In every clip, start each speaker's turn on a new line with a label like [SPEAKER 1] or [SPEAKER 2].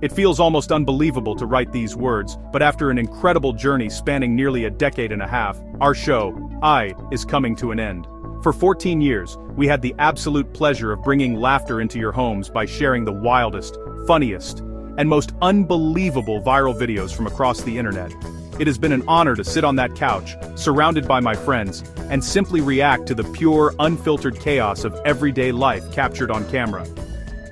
[SPEAKER 1] It feels almost unbelievable to write these words, but after an incredible journey spanning nearly a decade and a half, our show, is coming to an end. For 14 years, we had the absolute pleasure of bringing laughter into your homes by sharing the wildest, funniest, and most unbelievable viral videos from across the internet. It has been an honor to sit on that couch, surrounded by my friends, and simply react to the pure, unfiltered chaos of everyday life captured on camera.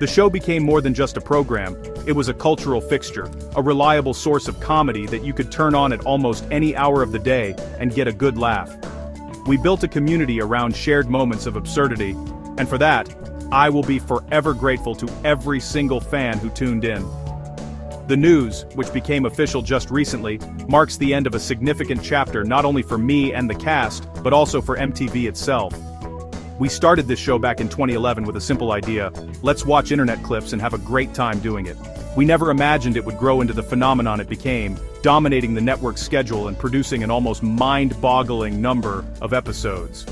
[SPEAKER 1] The show became more than just a program, it was a cultural fixture, a reliable source of comedy that you could turn on at almost any hour of the day and get a good laugh. We built a community around shared moments of absurdity, and for that, I will be forever grateful to every single fan who tuned in. The news, which became official just recently, marks the end of a significant chapter not only for me and the cast, but also for MTV itself. We started this show back in 2011 with a simple idea: let's watch internet clips and have a great time doing it. We never imagined it would grow into the phenomenon it became, dominating the network's schedule and producing an almost mind-boggling number of episodes.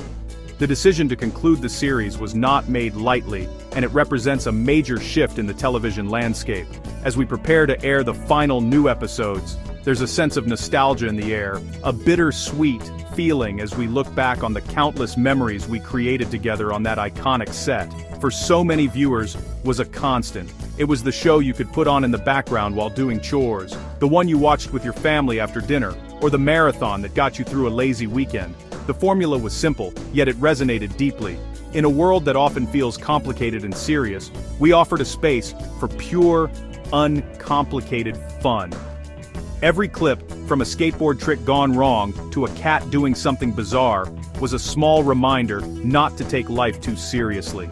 [SPEAKER 1] The decision to conclude the series was not made lightly, and it represents a major shift in the television landscape. As we prepare to air the final new episodes, there's a sense of nostalgia in the air, a bittersweet feeling as we look back on the countless memories we created together on that iconic set. For so many viewers, was a constant. It was the show you could put on in the background while doing chores, the one you watched with your family after dinner, or the marathon that got you through a lazy weekend. The formula was simple, yet it resonated deeply. In a world that often feels complicated and serious, we offered a space for pure, uncomplicated fun. Every clip, from a skateboard trick gone wrong to a cat doing something bizarre, was a small reminder not to take life too seriously.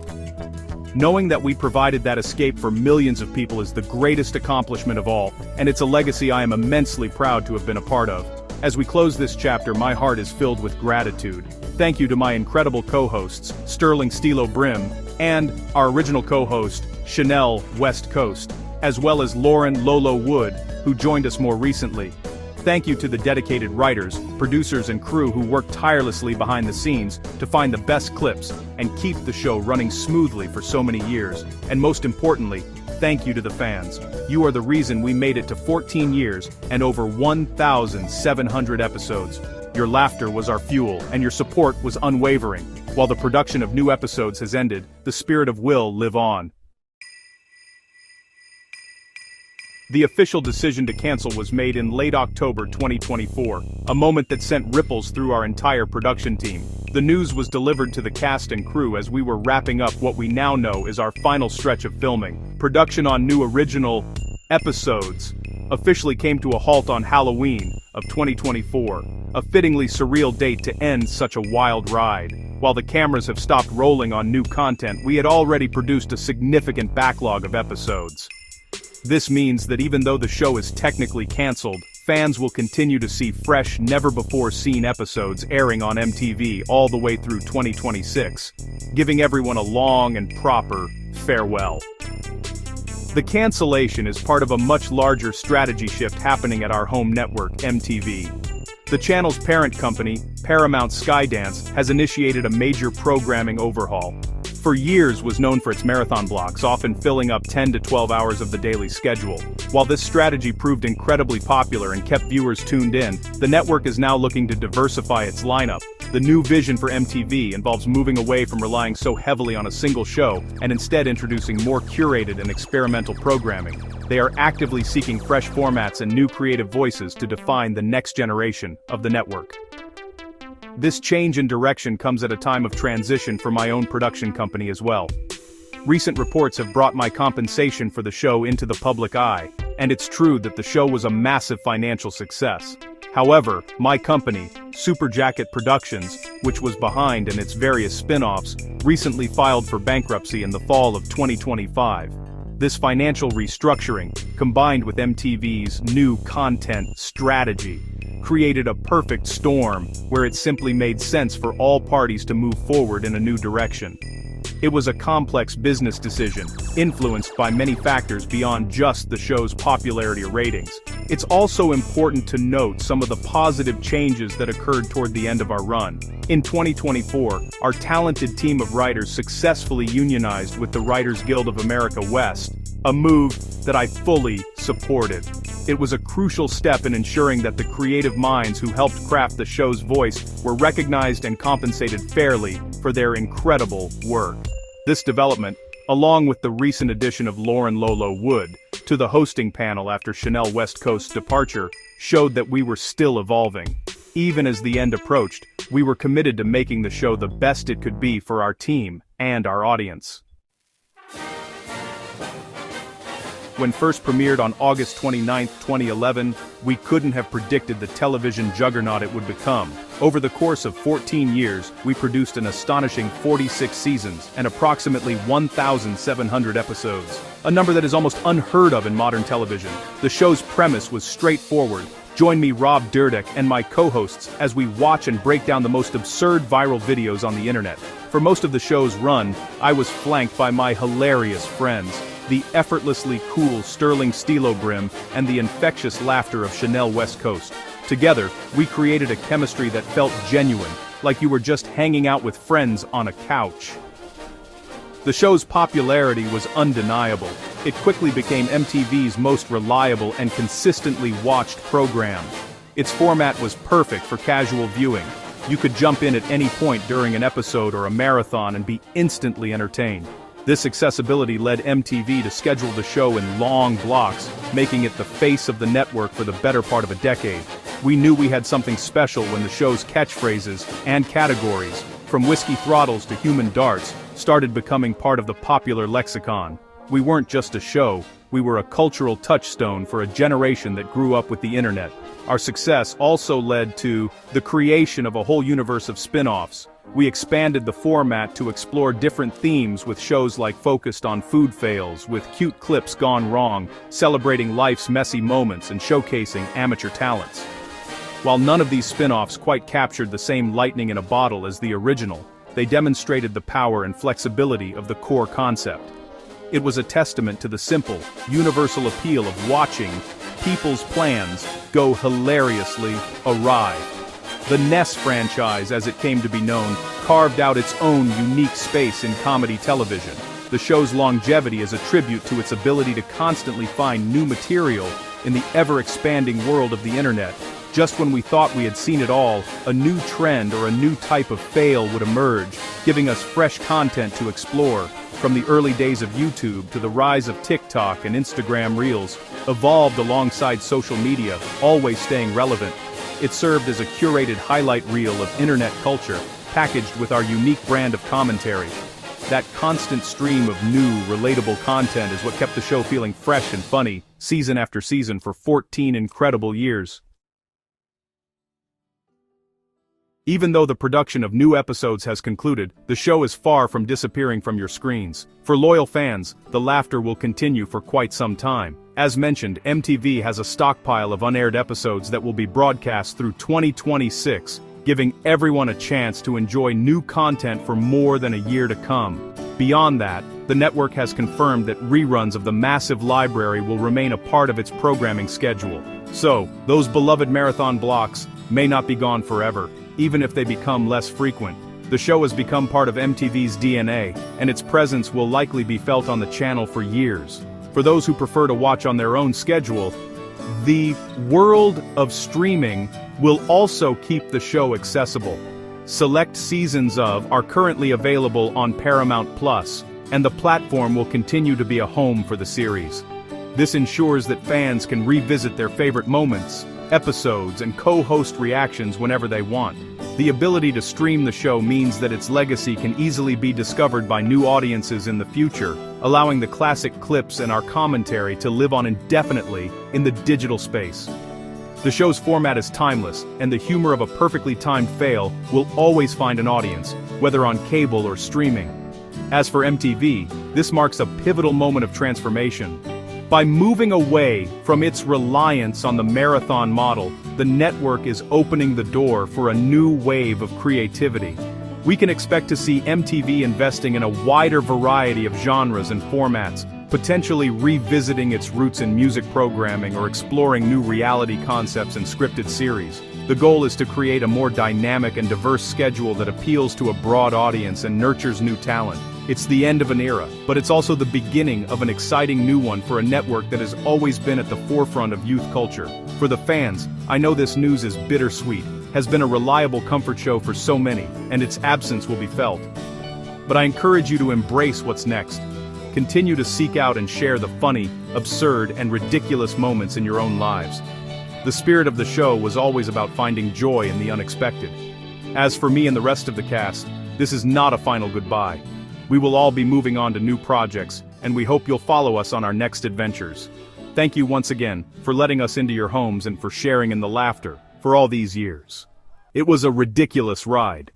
[SPEAKER 1] Knowing that we provided that escape for millions of people is the greatest accomplishment of all, and it's a legacy I am immensely proud to have been a part of. As we close this chapter, my heart is filled with gratitude. Thank you to my incredible co-hosts, Sterling Stilo Brim, and our original co-host, Chanel West Coast, as well as Lauren Lolo Wood, who joined us more recently. Thank you to the dedicated writers, producers and crew who worked tirelessly behind the scenes to find the best clips and keep the show running smoothly for so many years. And most importantly, thank you to the fans. You are the reason we made it to 14 years and over 1,700 episodes. Your laughter was our fuel, and your support was unwavering. While the production of new episodes has ended, the spirit of will live on. The official decision to cancel was made in late October 2024, a moment that sent ripples through our entire production team. The news was delivered to the cast and crew as we were wrapping up what we now know is our final stretch of filming. Production on new original episodes officially came to a halt on Halloween of 2024, a fittingly surreal date to end such a wild ride. While the cameras have stopped rolling on new content, we had already produced a significant backlog of episodes. This means that even though the show is technically cancelled, fans will continue to see fresh, never-before-seen episodes airing on MTV all the way through 2026, giving everyone a long and proper farewell. The cancellation is part of a much larger strategy shift happening at our home network, MTV. The channel's parent company, Paramount Skydance, has initiated a major programming overhaul. For years was known for its marathon blocks, often filling up 10 to 12 hours of the daily schedule. While this strategy proved incredibly popular and kept viewers tuned in, the network is now looking to diversify its lineup. The new vision for MTV involves moving away from relying so heavily on a single show and instead introducing more curated and experimental programming. They are actively seeking fresh formats and new creative voices to define the next generation of the network. This change in direction comes at a time of transition for my own production company as well. Recent reports have brought my compensation for the show into the public eye, and it's true that the show was a massive financial success. However, my company, Super Jacket Productions, which was behind in its various spin-offs, recently filed for bankruptcy in the fall of 2025. This financial restructuring, combined with MTV's new content strategy, created a perfect storm where it simply made sense for all parties to move forward in a new direction. It was a complex business decision, influenced by many factors beyond just the show's popularity or ratings. It's also important to note some of the positive changes that occurred toward the end of our run. In 2024, our talented team of writers successfully unionized with the Writers Guild of America West, a move that I fully supported. It was a crucial step in ensuring that the creative minds who helped craft the show's voice were recognized and compensated fairly for their incredible work. This development, along with the recent addition of Lauren Lolo Wood to the hosting panel after Chanel West Coast's departure, showed that we were still evolving. Even as the end approached, we were committed to making the show the best it could be for our team and our audience. When first premiered on August 29, 2011, we couldn't have predicted the television juggernaut it would become. Over the course of 14 years, we produced an astonishing 46 seasons and approximately 1,700 episodes, a number that is almost unheard of in modern television. The show's premise was straightforward. Join me, Rob Dyrdek, and my co-hosts as we watch and break down the most absurd viral videos on the internet. For most of the show's run, I was flanked by my hilarious friends, the effortlessly cool Sterling Stilobrim and the infectious laughter of Chanel West Coast. Together, we created a chemistry that felt genuine, like you were just hanging out with friends on a couch. The show's popularity was undeniable. It quickly became MTV's most reliable and consistently watched program. Its format was perfect for casual viewing. You could jump in at any point during an episode or a marathon and be instantly entertained. This accessibility led MTV to schedule the show in long blocks, making it the face of the network for the better part of a decade. We knew we had something special when the show's catchphrases and categories, from whiskey throttles to human darts, started becoming part of the popular lexicon. We weren't just a show, we were a cultural touchstone for a generation that grew up with the internet. Our success also led to the creation of a whole universe of spin-offs. We expanded the format to explore different themes with shows like focused on food fails, with cute clips gone wrong, celebrating life's messy moments and showcasing amateur talents. While none of these spin-offs quite captured the same lightning in a bottle as the original, they demonstrated the power and flexibility of the core concept. It was a testament to the simple, universal appeal of watching people's plans go hilariously awry. The Ness franchise, as it came to be known, carved out its own unique space in comedy television. The show's longevity is a tribute to its ability to constantly find new material in the ever-expanding world of the internet. Just when we thought we had seen it all, a new trend or a new type of fail would emerge, giving us fresh content to explore. From the early days of YouTube to the rise of TikTok and Instagram Reels, evolved alongside social media, always staying relevant. It served as a curated highlight reel of internet culture, packaged with our unique brand of commentary. That constant stream of new, relatable content is what kept the show feeling fresh and funny, season after season for 14 incredible years. Even though the production of new episodes has concluded, the show is far from disappearing from your screens. For loyal fans, the laughter will continue for quite some time. As mentioned, MTV has a stockpile of unaired episodes that will be broadcast through 2026, giving everyone a chance to enjoy new content for more than a year to come. Beyond that, the network has confirmed that reruns of the massive library will remain a part of its programming schedule. So, those beloved marathon blocks may not be gone forever, even if they become less frequent. The show has become part of MTV's DNA, and its presence will likely be felt on the channel for years. For those who prefer to watch on their own schedule, the world of streaming will also keep the show accessible. Select seasons of are currently available on Paramount+, and the platform will continue to be a home for the series. This ensures that fans can revisit their favorite moments, episodes, and co-host reactions whenever they want. The ability to stream the show means that its legacy can easily be discovered by new audiences in the future, allowing the classic clips and our commentary to live on indefinitely in the digital space. The show's format is timeless, and the humor of a perfectly timed fail will always find an audience, whether on cable or streaming. As for MTV, this marks a pivotal moment of transformation. By moving away from its reliance on the marathon model, the network is opening the door for a new wave of creativity. We can expect to see MTV investing in a wider variety of genres and formats, potentially revisiting its roots in music programming or exploring new reality concepts and scripted series. The goal is to create a more dynamic and diverse schedule that appeals to a broad audience and nurtures new talent. It's the end of an era, but it's also the beginning of an exciting new one for a network that has always been at the forefront of youth culture. For the fans, I know this news is bittersweet, has been a reliable comfort show for so many, and its absence will be felt. But I encourage you to embrace what's next. Continue to seek out and share the funny, absurd, and ridiculous moments in your own lives. The spirit of the show was always about finding joy in the unexpected. As for me and the rest of the cast, this is not a final goodbye. We will all be moving on to new projects, and we hope you'll follow us on our next adventures. Thank you once again for letting us into your homes and for sharing in the laughter for all these years. It was a ridiculous ride.